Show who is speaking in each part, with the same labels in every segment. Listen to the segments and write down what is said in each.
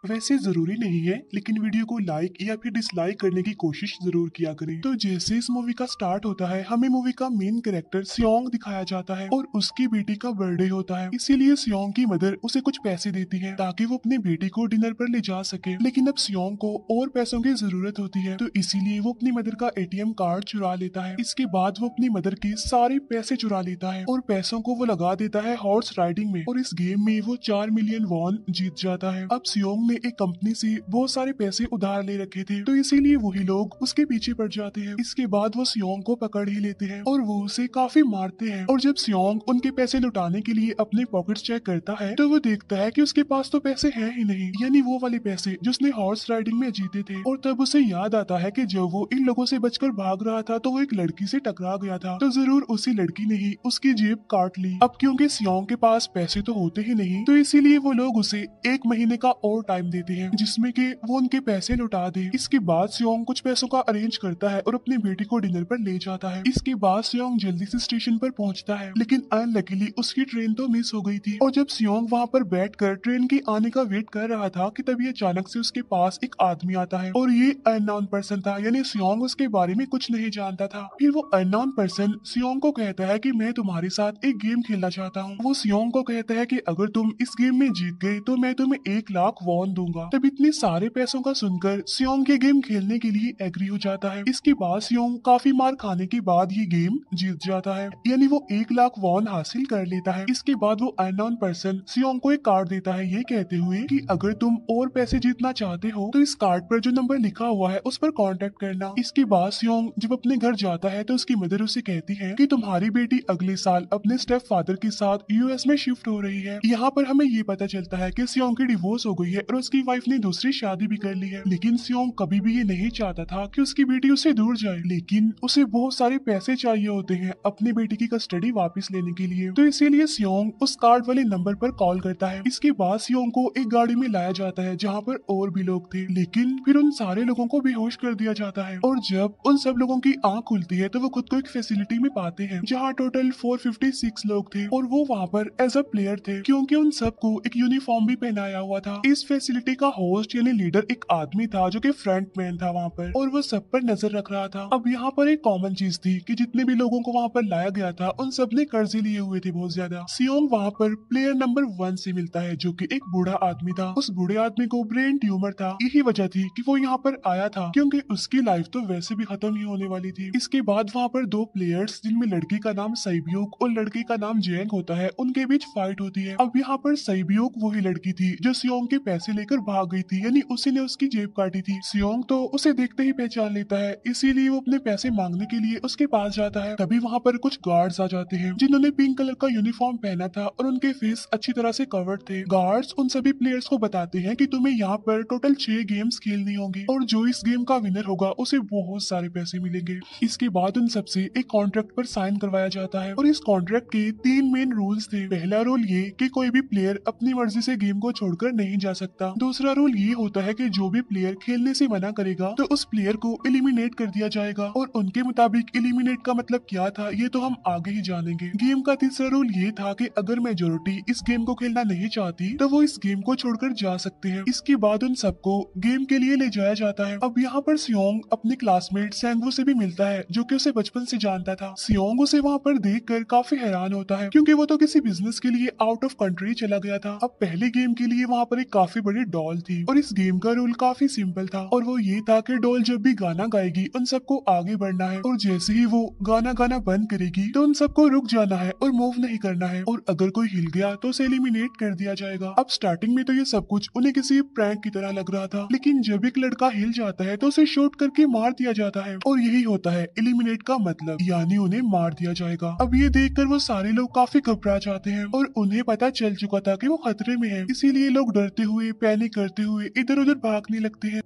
Speaker 1: वैसे जरूरी नहीं है, लेकिन वीडियो को लाइक या फिर डिसलाइक करने की कोशिश जरूर किया करें। तो जैसे इस मूवी का स्टार्ट होता है, हमें मूवी का मेन कैरेक्टर सियोंग दिखाया जाता है और उसकी बेटी का बर्थडे होता है। इसीलिए सियोंग की मदर उसे कुछ पैसे देती है ताकि वो अपनी बेटी को डिनर पर ले जा सके। लेकिन अब सियोंग को और पैसों की जरूरत होती है, तो इसीलिए वो अपनी मदर का एटीएम कार्ड चुरा लेता है। इसके बाद वो अपनी मदर के सारे पैसे चुरा लेता है और पैसों को वो लगा देता है हॉर्स राइडिंग में, और इस गेम में वो 4 मिलियन वॉन जीत जाता है। अब सियोंग ने एक कंपनी से बहुत सारे पैसे उधार ले रखे थे, तो इसीलिए वही लोग उसके पीछे पड़ जाते हैं। इसके बाद वो सियोंग को पकड़ ही लेते हैं और वो उसे काफी मारते हैं। और जब सियोंग उनके पैसे लुटाने के लिए अपने पॉकेट्स चेक करता है, तो वो देखता है कि उसके पास तो पैसे हैं ही नहीं, यानी वो वाले पैसे जिसने हॉर्स राइडिंग में जीते थे। और तब उसे याद आता है कि जब वो इन लोगों से बचकर भाग रहा था तो वो एक लड़की से टकरा गया था, तो जरूर उसी लड़की ने ही उसकी जेब काट ली। अब क्योंकि सियोंग के पास पैसे तो होते ही नहीं, तो इसीलिए वो लोग उसे 1 महीने का और टाइम देते हैं जिसमें कि वो उनके पैसे लौटा दे। इसके बाद सियोंग कुछ पैसों का अरेंज करता है और अपनी बेटी को डिनर पर ले जाता है। इसके बाद सियोंग जल्दी से स्टेशन पर पहुंचता है, लेकिन अनलकीली उसकी ट्रेन तो मिस हो गई थी। और जब सियोंग वहां पर बैठकर ट्रेन के आने का वेट कर रहा था कि तभी अचानक से उसके पास एक आदमी आता है, और ये अननोन पर्सन था, यानी सियोंग उसके बारे में कुछ नहीं जानता था। फिर वो अननोन पर्सन सियोंग को कहता है कि मैं तुम्हारे साथ एक गेम खेलना चाहता हूँ। वो सियोंग को कहता है कि अगर तुम इस गेम में जीत गए तो मैं तुम्हें 1 लाख वॉन दूंगा। तब इतने सारे पैसों का सुनकर सियोंग के गेम खेलने के लिए एग्री हो जाता है। इसके बाद सियोंग काफी मार खाने के बाद ये गेम जीत जाता है, यानी वो 1 लाख वॉन हासिल कर लेता है। इसके बाद वो अननोन पर्सन सियोंग को एक कार्ड देता है, ये कहते हुए कि अगर तुम और पैसे जीतना चाहते हो तो इस कार्ड पर जो नंबर लिखा हुआ है उस पर कांटेक्ट करना। इसके बाद सियोंग जब अपने घर जाता है तो उसकी मदर उसे कहती है कि तुम्हारी बेटी अगले साल अपने स्टेप फादर के साथ यूएस में शिफ्ट हो रही है। यहाँ पर हमें ये पता चलता है कि सियोंग की डिवोर्स हो गई है और उसकी वाइफ ने दूसरी शादी भी कर ली है। लेकिन सियोंग कभी भी ये नहीं चाहता था कि उसकी बेटी उससे दूर जाए, लेकिन उसे बहुत सारे पैसे चाहिए होते हैं अपनी बेटी की कस्टडी वापस लेने के लिए, तो इसीलिए सियोंग उस कार्ड वाले नंबर पर कॉल करता है। इसके बाद सियोंग को एक गाड़ी में लाया जाता है जहाँ पर और भी लोग थे, लेकिन फिर उन सारे लोगों को बेहोश कर दिया जाता है। और जब उन सब लोगों की आंख खुलती है तो वो खुद को एक फैसिलिटी में पाते हैं जहाँ टोटल 456 लोग थे, और वो वहाँ पर एज अ प्लेयर थे क्योंकि उन सबको एक यूनिफॉर्म भी पहनाया हुआ था। इस फैसिलिटी का होस्ट यानी लीडर एक आदमी था जो कि फ्रंट मैन था वहाँ पर, और वो सब पर नजर रख रहा था। अब यहाँ पर एक कॉमन चीज थी कि जितने भी लोगों को वहाँ पर लाया गया था उन सब ने कर्जे लिए हुए थे बहुत ज्यादा। सियोंग वहाँ पर प्लेयर नंबर 1 से मिलता है जो कि एक बूढ़ा आदमी था। उस बूढ़े आदमी को ब्रेन ट्यूमर था, यही वजह थी कि वो यहाँ पर आया था क्योंकि उसकी लाइफ तो वैसे भी खत्म ही होने वाली थी। इसके बाद वहाँ पर 2 प्लेयर्स जिनमें लड़की का नाम सैब्यूक और लड़के का नाम जेंग होता है, उनके बीच फाइट होती है। अब यहाँ पर सैब्यूक वही लड़की थी जो सियोंग के पैसे लेकर भाग गई थी, यानी उसी ने उसकी जेब काटी थी। सियोंग तो उसे देखते ही पहचान लेता है, इसीलिए वो अपने पैसे मांगने के लिए उसके पास जाता है। तभी वहाँ पर कुछ गार्ड्स आ जाते हैं जिन्होंने पिंक कलर का यूनिफॉर्म पहना था और उनके फेस अच्छी तरह से कवर्ड थे। गार्ड्स उन सभी प्लेयर्स को बताते हैं कि तुम्हें यहाँ पर टोटल 6 गेम्स खेलनी होंगी और जो इस गेम का विनर होगा उसे बहुत सारे पैसे मिलेंगे। इसके बाद उन सबसे एक कॉन्ट्रैक्ट पर साइन करवाया जाता है, और इस कॉन्ट्रैक्ट के 3 मेन रूल्स थे। पहला रूल ये कि कोई भी प्लेयर अपनी मर्जी से गेम को छोड़कर नहीं जा सकता। दूसरा रूल ये होता है कि जो भी प्लेयर खेलने से मना करेगा तो उस प्लेयर को एलिमिनेट कर दिया जाएगा, और उनके मुताबिक एलिमिनेट का मतलब क्या था ये तो हम आगे ही जानेंगे। गेम का तीसरा रूल ये था कि अगर मेजोरिटी इस गेम को खेलना नहीं चाहती तो वो इस गेम को छोड़कर जा सकते हैं। इसके बाद उन सबको गेम के लिए ले जाया जाता है। अब यहाँ पर सियोंग अपने क्लासमेट सैंगवू से भी मिलता है जो कि उसे बचपन से जानता था। सियोंग उसे वहाँ पर देखकर काफी हैरान होता है क्योंकि वो तो किसी बिजनेस के लिए आउट ऑफ कंट्री चला गया था। अब पहले गेम के लिए वहाँ पर एक काफी बड़ी डॉल थी, और इस गेम का रूल काफी सिंपल था, और वो ये था कि डॉल जब भी गाना गाएगी उन सबको आगे बढ़ना है, और जैसे ही वो गाना गाना बंद करेगी तो उन सबको रुक जाना है और मूव नहीं करना है, और अगर कोई हिल गया तो उसे एलिमिनेट कर दिया जाएगा। अब स्टार्टिंग में तो ये सब कुछ उन्हें किसी प्रैंक की तरह लग रहा था, लेकिन जब एक लड़का हिल जाता है तो उसे शूट करके मार दिया जाता है, और यही होता है एलिमिनेट का मतलब, यानी उन्हें मार दिया जाएगा। अब ये देखकर वो सारे लोग काफी घबरा जाते हैं और उन्हें पता चल चुका था कि वो खतरे में है, इसीलिए लोग डरते हुए पैनिक करते हुए इधर उधर भागने लगते हैं।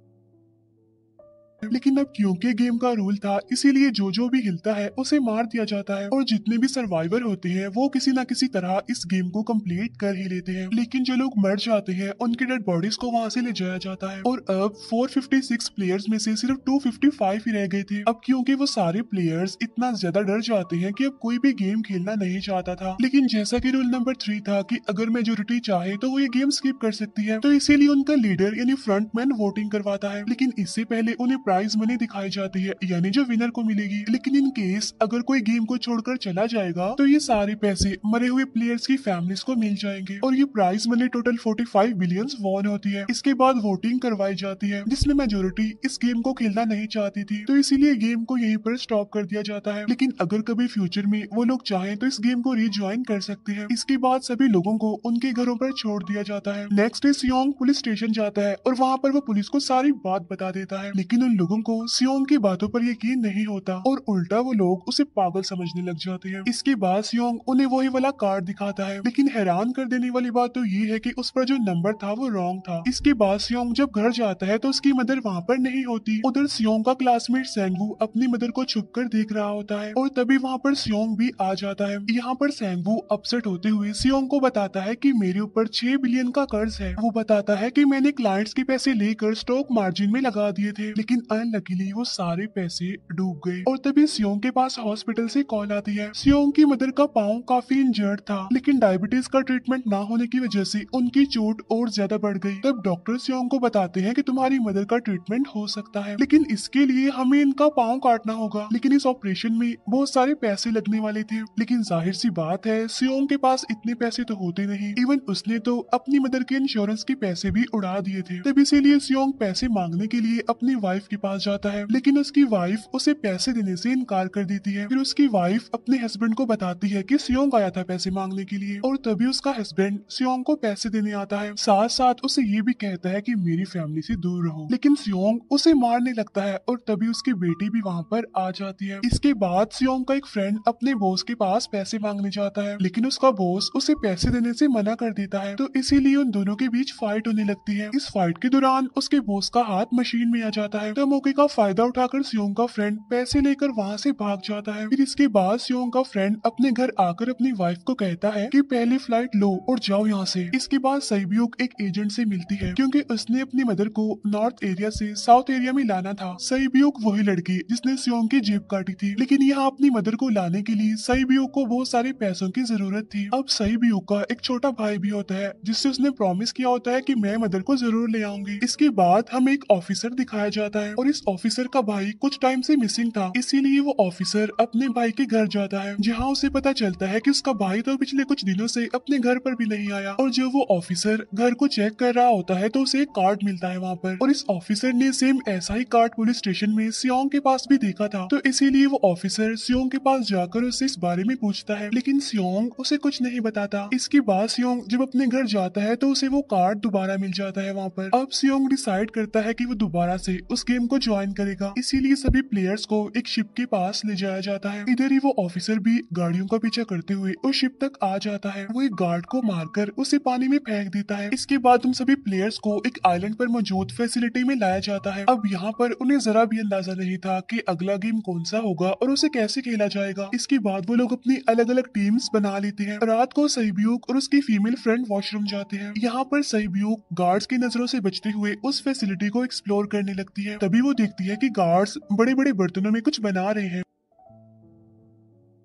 Speaker 1: लेकिन अब क्योंकि गेम का रूल था, इसीलिए जो भी हिलता है उसे मार दिया जाता है और जितने भी सर्वाइवर होते हैं वो किसी न किसी तरह इस गेम को कंप्लीट कर ही लेते हैं। लेकिन जो लोग मर जाते हैं उनकी डेड बॉडीज को वहां से ले जाया जाता है और अब 456 प्लेयर्स में से सिर्फ 255 ही रह गए थे। अब क्योंकि वो सारे प्लेयर्स इतना ज्यादा डर जाते हैं कि अब कोई भी गेम खेलना नहीं चाहता था। लेकिन जैसा कि रूल नंबर 3 था कि अगर मेजोरिटी चाहे तो वो ये गेम स्किप कर सकती है, तो इसीलिए उनका लीडर यानी फ्रंटमैन वोटिंग करवाता है। लेकिन इससे पहले उन्हें प्राइज मनी दिखाई जाती है, यानी जो विनर को मिलेगी। लेकिन इन केस अगर कोई गेम को छोड़कर चला जाएगा तो ये सारे पैसे मरे हुए प्लेयर्स की फैमिलीज को मिल जाएंगे और ये prize money total 45 billion won होती है। इसके बाद वोटिंग करवाई जाती है जिसमें मेजोरिटी इस गेम को खेलना नहीं चाहती थी, तो इसीलिए गेम को यहीं पर स्टॉप कर दिया जाता है। लेकिन अगर कभी फ्यूचर में वो लोग चाहें तो इस गेम को रीज्वाइन कर सकते हैं। इसके बाद सभी लोगों को उनके घरों पर छोड़ दिया जाता है। नेक्स्ट डे सियोंग पुलिस स्टेशन जाता है और वहाँ पर वो पुलिस को सारी बात बता देता है, लेकिन उन लोगों को सियोंग की बातों पर यकीन नहीं होता और उल्टा वो लोग उसे पागल समझने लग जाते हैं। इसके बाद सियोंग उन्हें वही वाला कार्ड दिखाता है, लेकिन हैरान कर देने वाली बात तो ये है कि उस पर जो नंबर था वो रॉन्ग था। इसके बाद सियोंग जब घर जाता है तो उसकी मदर वहाँ पर नहीं होती। उधर सियोंग का क्लासमेट सेंगवू अपनी मदर को छुप कर देख रहा होता है और तभी वहाँ पर सियोंग भी आ जाता है। यहाँ पर सेंगवू अपसेट होते हुए सियोंग को बताता है कि मेरे ऊपर 6 बिलियन का कर्ज है। वो बताता है कि मैंने क्लाइंट्स के पैसे लेकर स्टॉक मार्जिन में लगा दिए थे, लेकिन अनलकीली वो सारे पैसे डूब गए। और तभी सियोंग के पास हॉस्पिटल से कॉल आती है। सियोंग की मदर का पाँव काफी इंजर्ड था, लेकिन डायबिटीज का ट्रीटमेंट ना होने की वजह से उनकी चोट और ज्यादा बढ़ गई। तब डॉक्टर सियोंग को बताते हैं कि तुम्हारी मदर का ट्रीटमेंट हो सकता है, लेकिन इसके लिए हमें इनका पाँव काटना होगा। लेकिन इस ऑपरेशन में बहुत सारे पैसे लगने वाले थे, लेकिन जाहिर सी बात है सियोंग के पास इतने पैसे तो होते नहीं। इवन उसने तो अपनी मदर के इंश्योरेंस के पैसे भी उड़ा दिए थे। तब इसीलिए सियोंग पैसे मांगने के लिए अपनी वाइफ के पास जाता है, लेकिन उसकी वाइफ उसे पैसे देने से इनकार कर देती है। फिर उसकी वाइफ अपने हस्बैंड को बताती है कि सियोंग आया था पैसे मांगने के लिए और तभी उसका हस्बैंड सियोंग को पैसे देने आता है। साथ साथ उसे ये भी कहता है कि मेरी फैमिली से दूर रहो, लेकिन सियोंग उसे मारने लगता है और तभी उसकी बेटी भी वहाँ पर आ जाती है। इसके बाद सियोंग का एक फ्रेंड अपने बॉस के पास पैसे मांगने जाता है, लेकिन उसका बॉस उसे पैसे देने से मना कर देता है, तो इसीलिए उन दोनों के बीच फाइट होने लगती है। इस फाइट के दौरान उसके बॉस का हाथ मशीन में आ जाता है, तो मौके का फायदा उठाकर सियोंग का फ्रेंड पैसे लेकर वहाँ से भाग जाता है। फिर इसके बाद सियोंग का फ्रेंड अपने घर आकर अपनी वाइफ को कहता है कि पहली फ्लाइट लो और जाओ यहाँ से। इसके बाद सईब्यूक एक एजेंट से मिलती है, क्योंकि उसने अपनी मदर को नॉर्थ एरिया से साउथ एरिया में लाना था। सईब्यूक वही लड़की जिसने सियोंग की जेब काटी थी, लेकिन यहाँ अपनी मदर को लाने के लिए सईब्यूक को बहुत सारे पैसों की जरूरत थी। अब सईब्यूक का एक छोटा भाई भी होता है जिससे उसने प्रॉमिस किया होता है कि मैं मदर को जरूर ले आऊंगी। इसके बाद हमें एक ऑफिसर दिखाया जाता है और इस ऑफिसर का भाई कुछ टाइम से मिसिंग था, इसीलिए वो ऑफिसर अपने भाई के घर जाता है, जहाँ उसे पता चलता है कि उसका भाई तो पिछले कुछ दिनों से अपने घर पर भी नहीं आया। और जब वो ऑफिसर घर को चेक कर रहा होता है तो उसे एक कार्ड मिलता है वहाँ पर, और इस ऑफिसर ने सेम ऐसा ही कार्ड पुलिस स्टेशन में सियोंग के पास भी देखा था, तो इसीलिए वो ऑफिसर सियोंग के पास जाकर उससे इस बारे में पूछता है, लेकिन सियोंग उसे कुछ नहीं बताता। इसके बाद सियोंग जब अपने घर जाता है तो उसे वो कार्ड दोबारा मिल जाता है वहाँ पर। अब सियोंग डिसाइड करता है कि वो दोबारा से उस गेम को ज्वाइन करेगा, इसीलिए सभी प्लेयर्स को एक शिप के पास ले जाया जाता है। इधर ही वो ऑफिसर भी गाड़ियों का पीछा करते हुए उस शिप तक आ जाता है। वो एक गार्ड को मारकर उसे पानी में फेंक देता है। इसके बाद उन सभी प्लेयर्स को एक आइलैंड पर मौजूद फैसिलिटी में लाया जाता है। अब यहाँ पर उन्हें जरा भी अंदाजा नहीं था कि अगला गेम कौन सा होगा और उसे कैसे खेला जाएगा। इसके बाद वो लोग अपनी अलग अलग टीम्स बना लेते हैं। रात को सईब्यूक और उसकी फीमेल फ्रेंड वॉशरूम जाते हैं। यहाँ पर सईब्यूक गार्ड्स की नजरों से बचते हुए उस फैसिलिटी को एक्सप्लोर करने लगती है। तभी वो देखती है कि गार्ड्स बड़े बड़े बर्तनों में कुछ बना रहे हैं,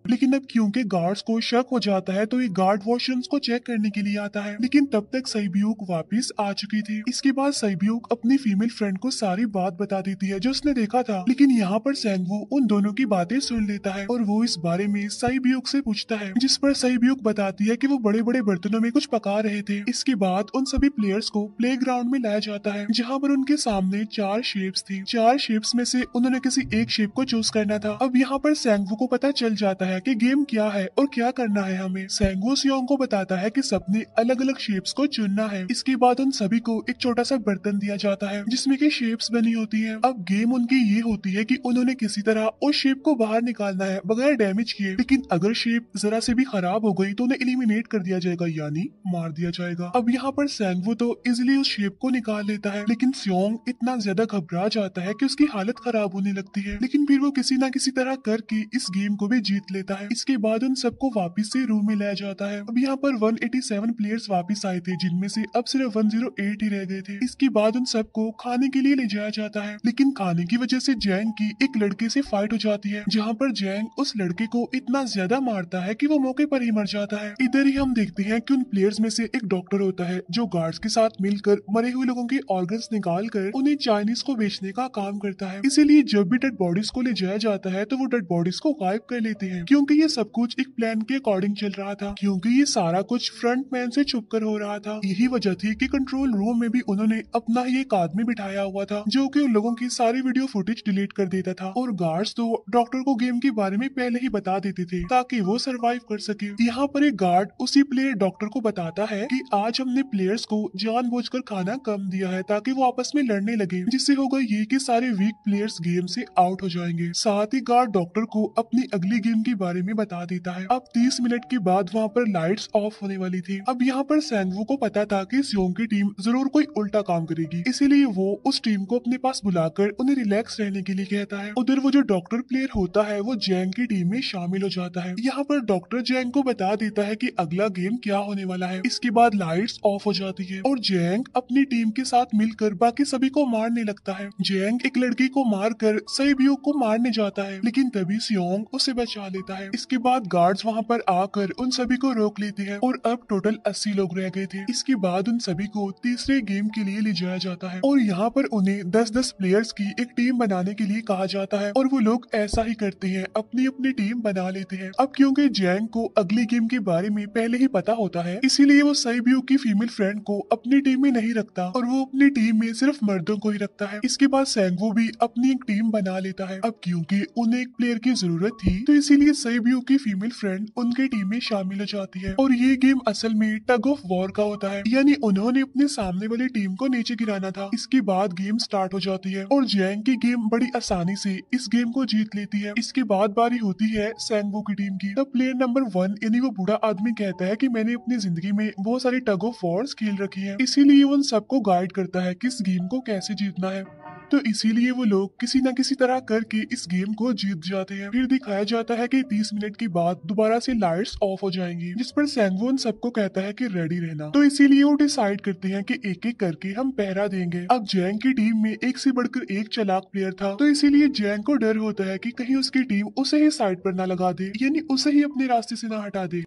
Speaker 1: लेकिन अब क्योंकि गार्ड्स को शक हो जाता है तो ये गार्ड वॉशरूम्स को चेक करने के लिए आता है, लेकिन तब तक सईब्यूक वापस आ चुकी थी। इसके बाद सईब्यूक अपनी फीमेल फ्रेंड को सारी बात बता देती है जो उसने देखा था, लेकिन यहाँ पर सेंगवू उन दोनों की बातें सुन लेता है और वो इस बारे में सईब्यूक से पूछता है, जिस पर सईब्यूक बताती है कि वो बड़े बड़े बर्तनों में कुछ पका रहे थे। इसके बाद उन सभी प्लेयर्स को प्ले ग्राउंड में लाया जाता है, जहाँ पर उनके सामने 4 शेप्स थी। 4 शेप्स में से उन्होंने किसी एक शेप को चूज करना था। अब यहाँ पर सेंगवू को पता चल जाता है है कि गेम क्या है और क्या करना है हमें। सेंगो सियोंग को बताता है कि सबने अलग अलग शेप्स को चुनना है। इसके बाद उन सभी को एक छोटा सा बर्तन दिया जाता है जिसमें की शेप्स बनी होती है। अब गेम उनकी ये होती है कि उन्होंने किसी तरह उस शेप को बाहर निकालना है बगैर डैमेज किए, लेकिन अगर शेप जरा से भी खराब हो गई तो उन्हें एलिमिनेट कर दिया जाएगा, यानी मार दिया जाएगा। अब यहाँ पर सेंगवू तो इजिली उस शेप को निकाल लेता है, लेकिन सियोंग इतना ज्यादा घबरा जाता है कि उसकी हालत खराब होने लगती है, लेकिन फिर वो किसी ना किसी तरह करके इस गेम को भी जीत लेता है। इसके बाद उन सबको वापस से रूम में लाया जाता है। अब यहाँ पर 187 प्लेयर्स वापस आए थे, जिनमें से अब सिर्फ 108 ही रह गए थे। इसके बाद उन सबको खाने के लिए ले जाया जाता है, लेकिन खाने की वजह से जैंग की एक लड़के से फाइट हो जाती है, जहाँ पर जैंग उस लड़के को इतना ज्यादा मारता है कि वो मौके पर ही मर जाता है। इधर ही हम देखते हैं कि उन प्लेयर्स में से एक डॉक्टर होता है जो गार्ड्स के साथ मिलकर मरे हुए लोगों के ऑर्गन्स निकाल कर उन्हें चाइनीज को बेचने का काम करता है। इसीलिए जब भी डेड बॉडीज को ले जाया जाता है तो वो डेड बॉडीज को गायब कर लेते हैं, क्योंकि ये सब कुछ एक प्लान के अकॉर्डिंग चल रहा था, क्योंकि ये सारा कुछ फ्रंट मैन से छुप कर हो रहा था। यही वजह थी कि कंट्रोल रूम में भी उन्होंने अपना ही एक आदमी बिठाया हुआ था जो कि उन लोगों की सारी वीडियो फुटेज डिलीट कर देता था, और गार्ड्स तो डॉक्टर को गेम के बारे में पहले ही बता देते थे ताकि वो सरवाइव कर सके। यहाँ पर एक गार्ड उसी प्लेयर डॉक्टर को बताता है कि आज हमने प्लेयर्स को जानबूझकर खाना कम दिया है ताकि वो आपस में लड़ने लगे, जिससे होगा ये कि सारे वीक प्लेयर्स गेम से आउट हो जाएंगे। साथ ही गार्ड डॉक्टर को अपनी अगली गेम के बारे में बता देता है। अब 30 मिनट के बाद वहाँ पर लाइट्स ऑफ होने वाली थी। अब यहाँ पर सेंगवू को पता था कि सियोंग की टीम जरूर कोई उल्टा काम करेगी, इसीलिए वो उस टीम को अपने पास बुलाकर उन्हें रिलैक्स रहने के लिए कहता है। उधर वो जो डॉक्टर प्लेयर होता है वो जैंग की टीम में शामिल हो जाता है। यहाँ पर डॉक्टर जैंग को बता देता है कि अगला गेम क्या होने वाला है। इसके बाद लाइट्स ऑफ हो जाती है और जैंग अपनी टीम के साथ मिलकर बाकी सभी को मारने लगता है। जैंग एक लड़की को मारकर सईब्यू को मारने जाता है, लेकिन तभी सियोंग उसे बचा लेता है। इसके बाद गार्ड्स वहाँ पर आकर उन सभी को रोक लेते हैं और अब टोटल 80 लोग रह गए थे। इसके बाद उन सभी को तीसरे गेम के लिए ले जाया जाता है और यहाँ पर उन्हें 10-10 प्लेयर्स की एक टीम बनाने के लिए कहा जाता है, और वो लोग ऐसा ही करते हैं, अपनी अपनी टीम बना लेते हैं। अब क्योंकि जैंग को अगली गेम के बारे में पहले ही पता होता है, इसीलिए वो सईब्यू की फीमेल फ्रेंड को अपनी टीम में नहीं रखता और वो अपनी टीम में सिर्फ मर्दों को ही रखता है। इसके बाद सेंगवू भी अपनी एक टीम बना लेता है। अब क्योंकि उन्हें एक प्लेयर की जरूरत थी तो इसीलिए सईब्यू की फीमेल फ्रेंड उनकी टीम में शामिल हो जाती है, और ये गेम असल में टग ऑफ वॉर का होता है, यानी उन्होंने अपने सामने वाली टीम को नीचे गिराना था। इसके बाद गेम स्टार्ट हो जाती है और जैंग की गेम बड़ी आसानी से इस गेम को जीत लेती है। इसके बाद बारी होती है सेंगवू की टीम की। तब प्लेयर नंबर 1 यानी वो बूढ़ा आदमी कहता है कि मैंने अपनी जिंदगी में बहुत सारी टग ऑफ वॉर्स खेल रखी है, इसीलिए वो उन सबको गाइड करता है कि इस गेम को कैसे जीतना है। तो इसीलिए वो लोग किसी न किसी तरह करके इस गेम को जीत जाते हैं। फिर दिखाया जाता है कि 30 मिनट के बाद दोबारा से लाइट्स ऑफ हो जाएंगी, जिस पर सेंगवू उन सबको कहता है कि रेडी रहना। तो इसीलिए वो डिसाइड करते हैं कि एक एक करके हम पहरा देंगे। अब जैंग की टीम में एक से बढ़कर एक चालाक प्लेयर था, तो इसीलिए जैंग को डर होता है कि कहीं उसकी टीम उसे ही साइड पर न लगा दे, यानी उसे ही अपने रास्ते से न हटा दे।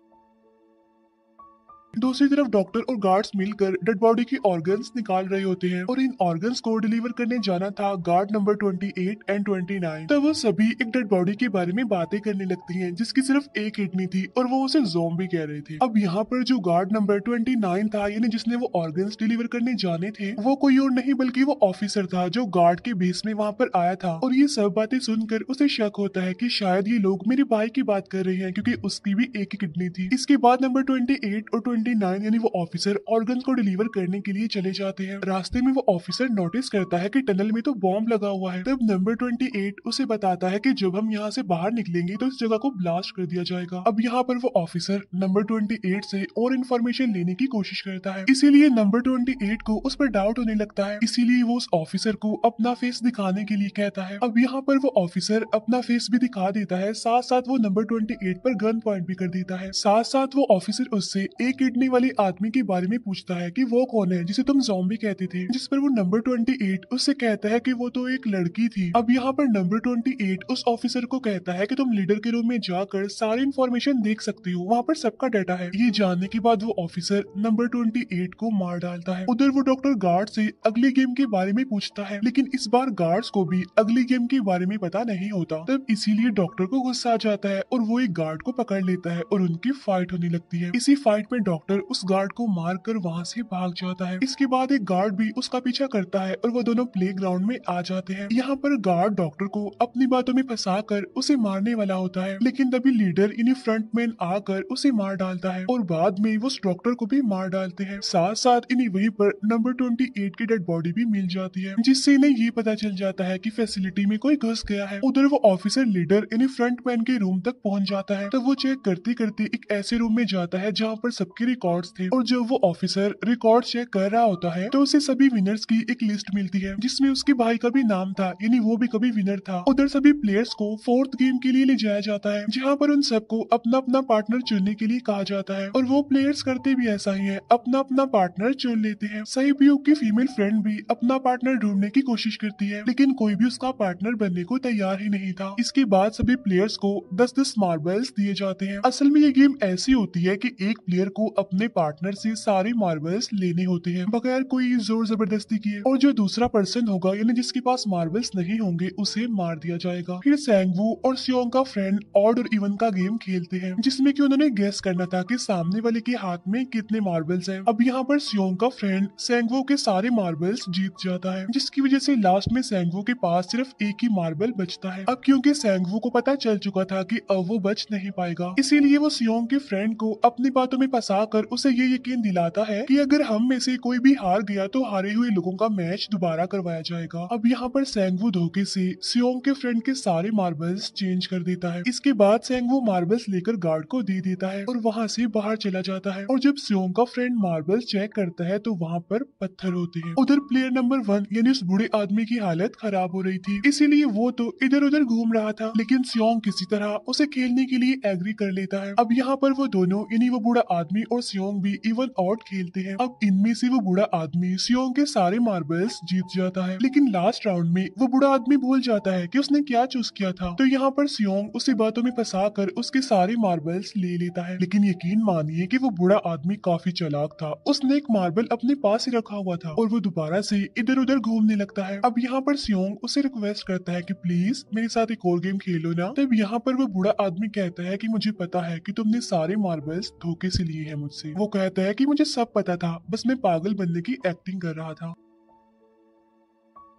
Speaker 1: दूसरी तरफ डॉक्टर और गार्ड्स मिलकर डेड बॉडी की ऑर्गन्स निकाल रहे होते हैं और इन ऑर्गन्स को डिलीवर करने जाना था गार्ड नंबर 28 एंड 29। तब वो सभी एक डेड बॉडी के बारे में बातें करने लगती हैं जिसकी सिर्फ एक किडनी थी और वो उसे ज़ॉम्बी कह रहे थे। अब यहाँ पर जो गार्ड नंबर 29 था, यानी जिसने वो ऑर्गन्स डिलीवर करने जाने थे, वो कोई और नहीं बल्कि वो ऑफिसर था जो गार्ड के बेस में वहाँ पर आया था, और ये सब बातें सुनकर उसे शक होता है कि शायद ये लोग मेरे भाई की बात कर रहे हैं क्योंकि उसकी भी एक ही किडनी थी। इसके बाद नंबर 28 और 29 यानी वो ऑफिसर ऑर्गन को डिलीवर करने के लिए चले जाते हैं। रास्ते में वो ऑफिसर नोटिस करता है कि टनल में तो बॉम्ब लगा हुआ है। तब नंबर 28 उसे बताता है कि जब हम यहाँ से बाहर निकलेंगे तो इस जगह को ब्लास्ट कर दिया जाएगा। अब यहाँ पर वो ऑफिसर नंबर 28 से और इन्फॉर्मेशन लेने की कोशिश करता है, इसीलिए नंबर 28 को उस पर डाउट होने लगता है, इसीलिए वो उस ऑफिसर को अपना फेस दिखाने के लिए कहता है। अब यहाँ पर वो ऑफिसर अपना फेस भी दिखा देता है, साथ साथ वो नंबर 28 पर गन पॉइंट भी कर देता है। साथ साथ वो ऑफिसर उससे एक किडनी वाली आदमी के बारे में पूछता है कि वो कौन है जिसे तुम ज़ॉम्बी कहते थे, जिस पर वो नंबर 28 उससे कहता है कि वो तो एक लड़की थी। अब यहाँ पर नंबर 28 उस ऑफिसर को कहता है कि तुम लीडर के रूम में जाकर सारी इन्फॉर्मेशन देख सकते हो, वहाँ पर सबका डाटा है। ये जानने के बाद वो ऑफिसर नंबर 28 को मार डालता है। उधर वो डॉक्टर गार्ड से अगली गेम के बारे में पूछता है, लेकिन इस बार गार्ड्स को भी अगली गेम के बारे में पता नहीं होता। तब इसीलिए डॉक्टर को गुस्सा आ जाता है और वो एक गार्ड को पकड़ लेता है और उनकी फाइट होने लगती है। इसी फाइट में डॉक्टर उस गार्ड को मार कर वहाँ से भाग जाता है। इसके बाद एक गार्ड भी उसका पीछा करता है और वो दोनों प्लेग्राउंड में आ जाते हैं। यहाँ पर गार्ड डॉक्टर को अपनी बातों में फंसा कर उसे मारने वाला होता है, लेकिन तभी लीडर यानी फ्रंटमैन आकर उसे मार डालता है और बाद में वो उस डॉक्टर को भी मार डालते हैं। साथ साथ इन्हीं वहीं पर नंबर 28 की डेड बॉडी भी मिल जाती है, जिससे इन्हें ये पता चल जाता है कि फैसिलिटी में कोई घुस गया है। उधर वो ऑफिसर लीडर यानी फ्रंटमैन के रूम तक पहुंच जाता है। तब वो चेक करते करते एक ऐसे रूम में जाता है जहाँ पर सबके रिकॉर्ड्स थे, और जब वो ऑफिसर रिकॉर्ड चेक कर रहा होता है तो उसे सभी विनर्स की एक लिस्ट मिलती है, जिसमें उसके भाई का भी नाम था, यानी वो भी कभी विनर था। उधर सभी प्लेयर्स को फोर्थ गेम के लिए ले जाया जाता है, जहाँ पर उन सबको अपना अपना पार्टनर चुनने के लिए कहा जाता है, और वो प्लेयर्स करते भी ऐसा ही है, अपना अपना पार्टनर चुन लेते हैं। सहयोग की फीमेल फ्रेंड भी अपना पार्टनर ढूंढने की कोशिश करती है, लेकिन कोई भी उसका पार्टनर बनने को तैयार ही नहीं था। इसके बाद सभी प्लेयर्स को 10-10 मार्बल्स दिए जाते हैं। असल में ये गेम ऐसी होती है कि एक प्लेयर को अपने पार्टनर से सारे मार्बल्स लेने होते हैं बगैर कोई जोर जबरदस्ती किए, और जो दूसरा पर्सन होगा यानी जिसके पास मार्बल्स नहीं होंगे उसे मार दिया जाएगा। फिर सैंगवू और सियोंग का फ्रेंड ऑड और इवन का गेम खेलते हैं, जिसमें कि उन्होंने गेस करना था कि सामने वाले के हाथ में कितने मार्बल्स हैं। अब यहाँ पर सियोंग का फ्रेंड सैंगवू के सारे मार्बल्स जीत जाता है, जिसकी वजह से लास्ट में सैंगवू के पास सिर्फ एक ही मार्बल बचता है। अब क्योंकि सैंगवू को पता चल चुका था कि अब वो बच नहीं पाएगा, इसीलिए वो सियोंग के फ्रेंड को अपनी बातों में फंसा कर उसे ये यकीन दिलाता है कि अगर हम में से कोई भी हार गया तो हारे हुए लोगों का मैच दोबारा करवाया जाएगा। अब यहाँ पर सैंगवू धोखे से सियोंग के फ्रेंड के सारे मार्बल्स चेंज कर देता है। इसके बाद सैंगवू मार्बल्स लेकर गार्ड को दे देता है और वहाँ से बाहर चला जाता है, और जब सियोंग का फ्रेंड मार्बल्स चेक करता है तो वहाँ पर पत्थर होते हैं। उधर प्लेयर नंबर 1 यानी उस बूढ़े आदमी की हालत खराब हो रही थी, इसीलिए वो तो इधर उधर घूम रहा था, लेकिन सियोंग किसी तरह उसे खेलने के लिए एग्री कर लेता है। अब यहाँ पर वो दोनों यानी वो बूढ़ा आदमी और सियोंग भी इवन आउट खेलते हैं। अब इनमें से वो बूढ़ा आदमी सियोंग के सारे मार्बल्स जीत जाता है, लेकिन लास्ट राउंड में वो बूढ़ा आदमी भूल जाता है कि उसने क्या चूज किया था। तो यहाँ पर सियोंग उसे बातों में फंसा कर उसके सारे मार्बल्स ले लेता है, लेकिन यकीन मानिए कि वो बूढ़ा आदमी काफी चालाक था। उसने एक मार्बल अपने पास ही रखा हुआ था और वो दोबारा से इधर उधर घूमने लगता है। अब यहाँ पर सियोंग उसे रिक्वेस्ट करता है कि प्लीज मेरे साथ एक और गेम खेलो ना। तब यहाँ पर वो बूढ़ा आदमी कहता है कि मुझे पता है कि तुमने सारे मार्बल्स धोखे से लिए हैं मुझसे। वो कहता है कि मुझे सब पता था, बस मैं पागल बनने की एक्टिंग कर रहा था।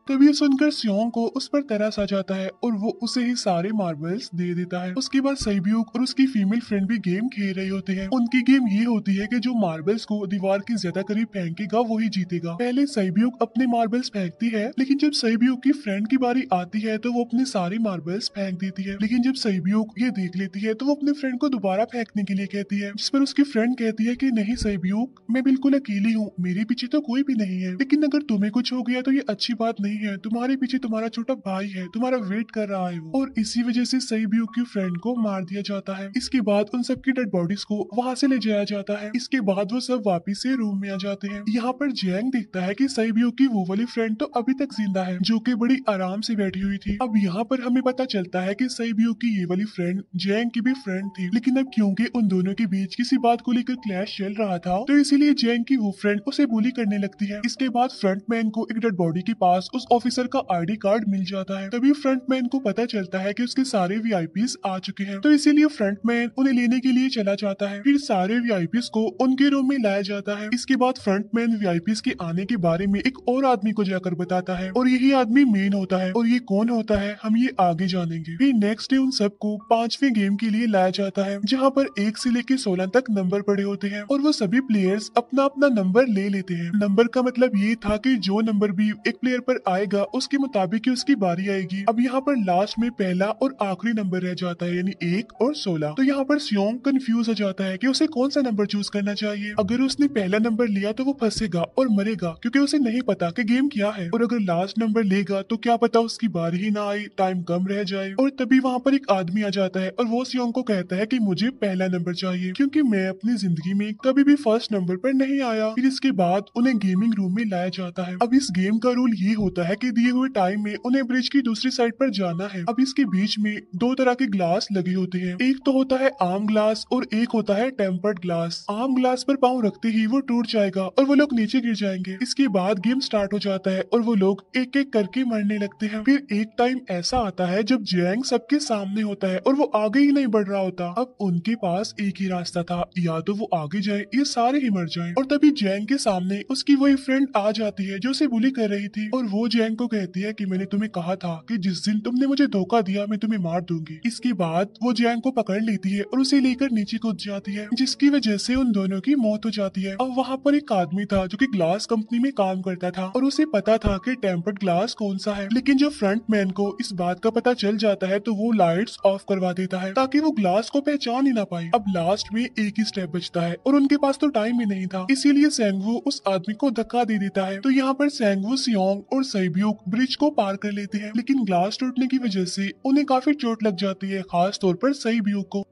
Speaker 1: तब ये सुनकर सियोंग को उस पर तरस आ जाता है और वो उसे ही सारे मार्बल्स दे देता है। उसके बाद सैब्यूक और उसकी फीमेल फ्रेंड भी गेम खेल रहे होते हैं। उनकी गेम ये होती है कि जो मार्बल्स को दीवार के ज्यादा करीब फेंकेगा वही जीतेगा। पहले सैब्यूक अपने मार्बल्स फेंकती है, लेकिन जब सैब्यूक की फ्रेंड की बारी आती है तो वो अपने सारे मार्बल्स फेंक देती है। लेकिन जब सैब्यूक ये देख लेती है तो वो अपने फ्रेंड को दोबारा फेंकने के लिए कहती है, जिस पर उसकी फ्रेंड कहती है कि नहीं सैब्यूक, मैं बिल्कुल अकेली हूँ, मेरे पीछे तो कोई भी नहीं है, लेकिन अगर तुम्हें कुछ हो गया तो ये अच्छी बात नहीं है, तुम्हारे पीछे तुम्हारा छोटा भाई है, तुम्हारा वेट कर रहा है वो। और इसी वजह से सैब्यूक की फ्रेंड को मार दिया जाता है। इसके बाद उन सबकी डेड बॉडीज को वहाँ से ले जाया जाता है। इसके बाद वो सब वापिस से रूम में आ जाते हैं। यहाँ पर जैंग देखता है कि सैब्यूक की वो वाली फ्रेंड तो अभी तक जिंदा है, जो कि बड़ी आराम से बैठी हुई थी। अब यहाँ पर हमें पता चलता है कि सैब्यूक की ये वाली फ्रेंड जैंग की भी फ्रेंड थी, लेकिन अब क्योंकि उन दोनों के बीच किसी बात को लेकर क्लैश चल रहा था तो इसीलिए जैंग की वो फ्रेंड उसे बुली करने लगती है। इसके बाद फ्रंटमैन को एक डेड बॉडी के पास उस ऑफिसर का आईडी कार्ड मिल जाता है। तभी फ्रंटमैन को पता चलता है कि उसके सारे वीआईपीस आ चुके हैं, तो इसीलिए फ्रंटमैन उन्हें लेने के लिए चला जाता है। फिर सारे वीआईपीस को उनके रूम में लाया जाता है। इसके बाद फ्रंटमैन वीआईपीस के आने के बारे में एक और आदमी को जाकर बताता है, और यही आदमी मेन होता है। और ये कौन होता है हम ये आगे जानेंगे। फिर नेक्स्ट डे उन सबको 5वें गेम के लिए लाया जाता है, जहाँ पर 1 से लेकर 16 तक नंबर पड़े होते हैं, और वो सभी प्लेयर्स अपना अपना नंबर ले लेते हैं। नंबर का मतलब ये था कि जो नंबर भी एक प्लेयर पर आएगा उसके मुताबिक ही उसकी बारी आएगी। अब यहाँ पर लास्ट में पहला और आखिरी नंबर रह जाता है, यानी 1 और 16। तो यहाँ पर सियोंग कंफ्यूज हो जाता है कि उसे कौन सा नंबर चूज करना चाहिए। अगर उसने पहला नंबर लिया तो वो फंसेगा और मरेगा, क्योंकि उसे नहीं पता कि गेम क्या है। और अगर लास्ट नंबर लेगा तो क्या पता उसकी बारी ही ना आए, टाइम कम रह जाए। और तभी वहाँ पर एक आदमी आ जाता है और वो सियोंग को कहता है कि मुझे पहला नंबर चाहिए, क्योंकि मैं अपनी जिंदगी में कभी भी फर्स्ट नंबर पर नहीं आया। फिर इसके बाद उन्हें गेमिंग रूम में लाया जाता है। अब इस गेम का रूल ये होता है कि दिए हुए टाइम में उन्हें ब्रिज की दूसरी साइड पर जाना है। अब इसके बीच में दो तरह के ग्लास लगे होते हैं, एक तो होता है आम ग्लास और एक होता है टेम्पर्ड ग्लास। आम ग्लास पर पाँव रखते ही वो टूट जाएगा और वो लोग नीचे गिर जाएंगे। इसके बाद गेम स्टार्ट हो जाता है और वो लोग एक एक करके मरने लगते हैं। फिर एक टाइम ऐसा आता है जब जैंग सबके सामने होता है और वो आगे ही नहीं बढ़ रहा होता। अब उनके पास एक ही रास्ता था, या तो वो आगे जाए या सारे ही मर जाएं। और तभी जैंग के सामने उसकी वही फ्रेंड आ जाती है जो उसे बुली कर रही थी, और वो जैंग को कहती है कि मैंने तुम्हें कहा था कि जिस दिन तुमने मुझे धोखा दिया मैं तुम्हें मार दूंगी। इसके बाद वो जैंग को पकड़ लेती है और उसे लेकर नीचे कूद जाती है, जिसकी वजह से उन दोनों की मौत हो जाती है। अब वहाँ पर एक आदमी था जो कि ग्लास कंपनी में काम करता था और उसे पता था कि टेम्पर्ड ग्लास कौन सा है, लेकिन जब फ्रंट मैन को इस बात का पता चल जाता है तो वो लाइट्स ऑफ करवा देता है ताकि वो ग्लास को पहचान ही ना पाए। अब लास्ट में एक ही स्टेप बचता है और उनके पास तो टाइम ही नहीं था, इसीलिए सेंगवू उस आदमी को धक्का दे देता है। तो यहाँ पर सेंगवू, सियोंग और सैब्यूक ब्रिज को पार कर लेते हैं, लेकिन ग्लास टूटने की वजह से उन्हें काफी चोट लग जाती है, खास तौर पर सैब्यूक को।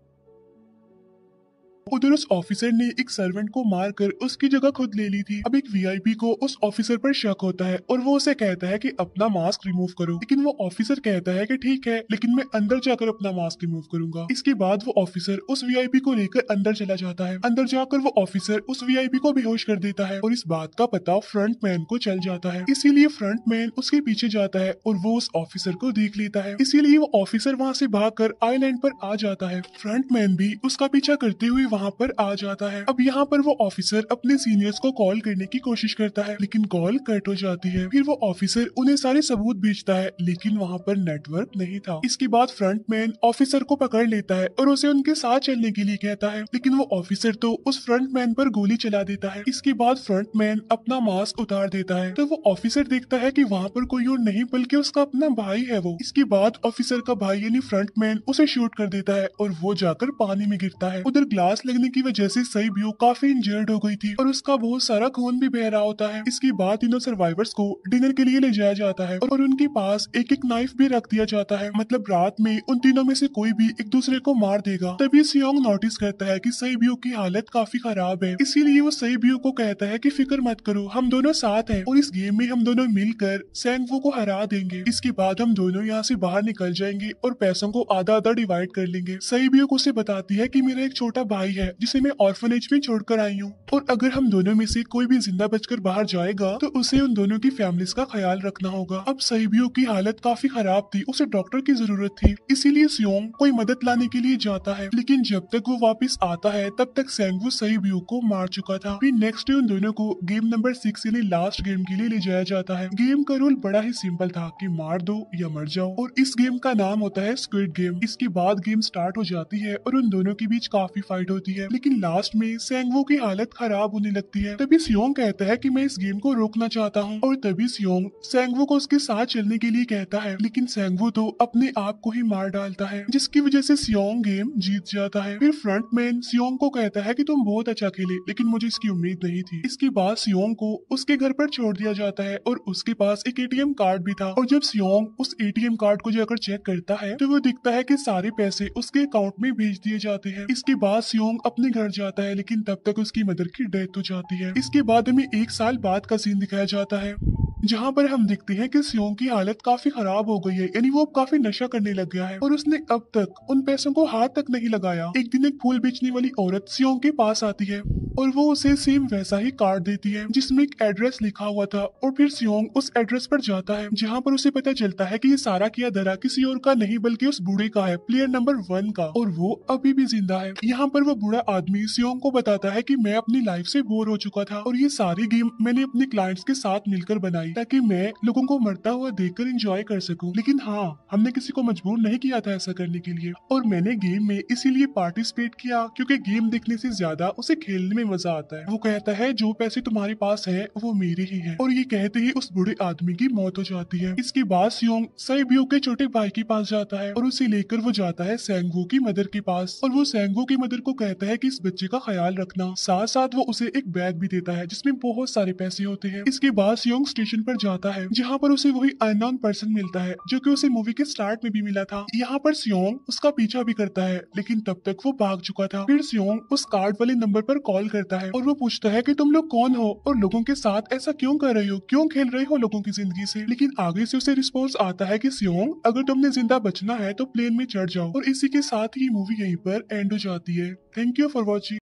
Speaker 1: उधर उस ऑफिसर ने एक सर्वेंट को मारकर उसकी जगह खुद ले ली थी। अब एक वीआईपी को उस ऑफिसर पर शक होता है और वो उसे कहता है कि अपना मास्क रिमूव करो, लेकिन वो ऑफिसर कहता है कि ठीक है, लेकिन मैं अंदर जाकर अपना मास्क रिमूव करूंगा। इसके बाद वो ऑफिसर उस वीआईपी को लेकर अंदर चला जाता है। अंदर जाकर वो ऑफिसर उस वीआईपी को बेहोश कर देता है और इस बात का पता फ्रंट मैन को चल जाता है, इसीलिए फ्रंट मैन उसके पीछे जाता है और वो उस ऑफिसर को देख लेता है, इसीलिए वो ऑफिसर वहाँ से भागकर आइलैंड पर आ जाता है। फ्रंट मैन भी उसका पीछा करते हुए वहाँ पर आ जाता है। अब यहाँ पर वो ऑफिसर अपने सीनियर्स को कॉल करने की कोशिश करता है, लेकिन कॉल कट हो जाती है। फिर वो ऑफिसर उन्हें सारे सबूत भेजता है, लेकिन वहाँ पर नेटवर्क नहीं था। इसके बाद फ्रंट मैन ऑफिसर को पकड़ लेता है और उसे उनके साथ चलने के लिए कहता है, लेकिन वो ऑफिसर तो उस फ्रंट मैन पर गोली चला देता है। इसके बाद फ्रंट मैन अपना मास्क उतार देता है, तो वो ऑफिसर देखता है कि वहाँ पर कोई और नहीं बल्कि उसका अपना भाई है वो। इसके बाद ऑफिसर का भाई यानी फ्रंट मैन उसे शूट कर देता है और वो जाकर पानी में गिरता है। उधर ग्लास लगने की वजह से सैब्यूक काफी इंजर्ड हो गई थी और उसका बहुत सारा खून भी बह रहा होता है। इसके बाद तीनों सर्वाइवर्स को डिनर के लिए ले जाया जाता है और उनके पास एक एक नाइफ भी रख दिया जाता है, मतलब रात में उन तीनों में से कोई भी एक दूसरे को मार देगा। तभी सियोंग नोटिस करता है कि सैब्यूक की हालत काफी खराब है, इसीलिए वो सैब्यूक को कहता है कि फिक्र मत करो, हम दोनों साथ हैं और इस गेम में हम दोनों मिलकर सेंगवू को हरा देंगे। इसके बाद हम दोनों यहाँ से बाहर निकल जाएंगे और पैसों को आधा आधा डिवाइड कर लेंगे। सैब्यूक उसे बताती है कि मेरा एक छोटा भाई है जिसे मैं ऑर्फनेज में छोड़कर आई हूँ, और अगर हम दोनों में से कोई भी जिंदा बचकर बाहर जाएगा तो उसे उन दोनों की फैमिलीज का ख्याल रखना होगा। अब सैब्यूक की हालत काफी खराब थी, उसे डॉक्टर की जरूरत थी, इसीलिए सियोंग कोई मदद लाने के लिए जाता है, लेकिन जब तक वो वापस आता है तब तक सेंगवू सैब्यूक को मार चुका था। फिर नेक्स्ट डे उन दोनों को गेम नंबर 6 यानी लास्ट गेम के लिए ले जाया जाता है। गेम का रूल बड़ा ही सिंपल था कि मार दो या मर जाओ, और इस गेम का नाम होता है स्क्विड गेम। इसके बाद गेम स्टार्ट हो जाती है और उन दोनों के बीच काफी फाइट होती है, लेकिन लास्ट में सेंगवू की हालत खराब होने लगती है। तभी सियोंग कहता है कि मैं इस गेम को रोकना चाहता हूँ, और तभी सियोंग सेंगवू को उसके साथ चलने के लिए कहता है, लेकिन सेंगवू तो अपने आप को ही मार डालता है, जिसकी वजह से सियोंग गेम जीत जाता है। फिर फ्रंट मैन सियोंग को कहता है कि तुम बहुत अच्छा खेले, लेकिन मुझे इसकी उम्मीद नहीं थी। इसके बाद सियोंग को उसके घर पर छोड़ दिया जाता है और उसके पास एक एटीएम कार्ड भी था, और जब सियोंग उस एटीएम कार्ड को जाकर चेक करता है तो वो दिखता है कि सारे पैसे उसके अकाउंट में भेज दिए जाते हैं। इसके बाद सियोंग अपने घर जाता है, लेकिन तब तक उसकी मदर की डेथ हो जाती है। इसके बाद हमें 1 साल बाद का सीन दिखाया जाता है, जहाँ पर हम देखते हैं कि सियोंग की हालत काफी खराब हो गई है, यानी वो अब काफी नशा करने लग गया है और उसने अब तक उन पैसों को हाथ तक नहीं लगाया। एक दिन एक फूल बेचने वाली औरत सियोंग के पास आती है और वो उसे सेम वैसा ही कार्ड देती है जिसमें एक एड्रेस लिखा हुआ था, और फिर सियोंग उस एड्रेस पर जाता है जहाँ पर उसे पता चलता है कि ये सारा किया धरा किसी और का नहीं बल्कि उस बूढ़े का है, प्लेयर नंबर 1 का, और वो अभी भी जिंदा है। यहाँ पर वो बूढ़ा आदमी सियोंग को बताता है कि मैं अपनी लाइफ से बोर हो चुका था और ये सारी गेम मैंने अपने क्लाइंट्स के साथ मिलकर बनाई ताकि मैं लोगों को मरता हुआ देखकर एंजॉय कर सकूं, लेकिन हाँ, हमने किसी को मजबूर नहीं किया था ऐसा करने के लिए, और मैंने गेम में इसीलिए पार्टिसिपेट किया क्योंकि गेम देखने से ज्यादा उसे खेलने में मजा आता है। वो कहता है जो पैसे तुम्हारे पास है वो मेरे ही हैं, और ये कहते ही उस बूढ़े आदमी की मौत हो जाती है। इसके बाद सियोंग सैब्यूक के छोटे भाई के पास जाता है और उसे लेकर वो जाता है सेंगवू की मदर के पास, और वो सेंगवू की मदर को कहता है कि इस बच्चे का ख्याल रखना, साथ साथ वो उसे एक बैग भी देता है जिसमें बहुत सारे पैसे होते हैं। इसके बाद सियोंग स्टेशन पर जाता है जहाँ पर उसे वही अननोन पर्सन मिलता है जो कि उसे मूवी के स्टार्ट में भी मिला था। यहाँ पर सियोंग उसका पीछा भी करता है, लेकिन तब तक वो भाग चुका था। फिर सियोंग उस कार्ड वाले नंबर पर कॉल करता है और वो पूछता है कि तुम लोग कौन हो और लोगों के साथ ऐसा क्यों कर रहे हो, क्यों खेल रहे हो लोगों की जिंदगी से। लेकिन आगे से उसे रिस्पॉन्स आता है कि सियोंग, अगर तुमने जिंदा बचना है तो प्लेन में चढ़ जाओ। और इसी के साथ ही मूवी यहीं पर एंड हो जाती है। Thank you for watching.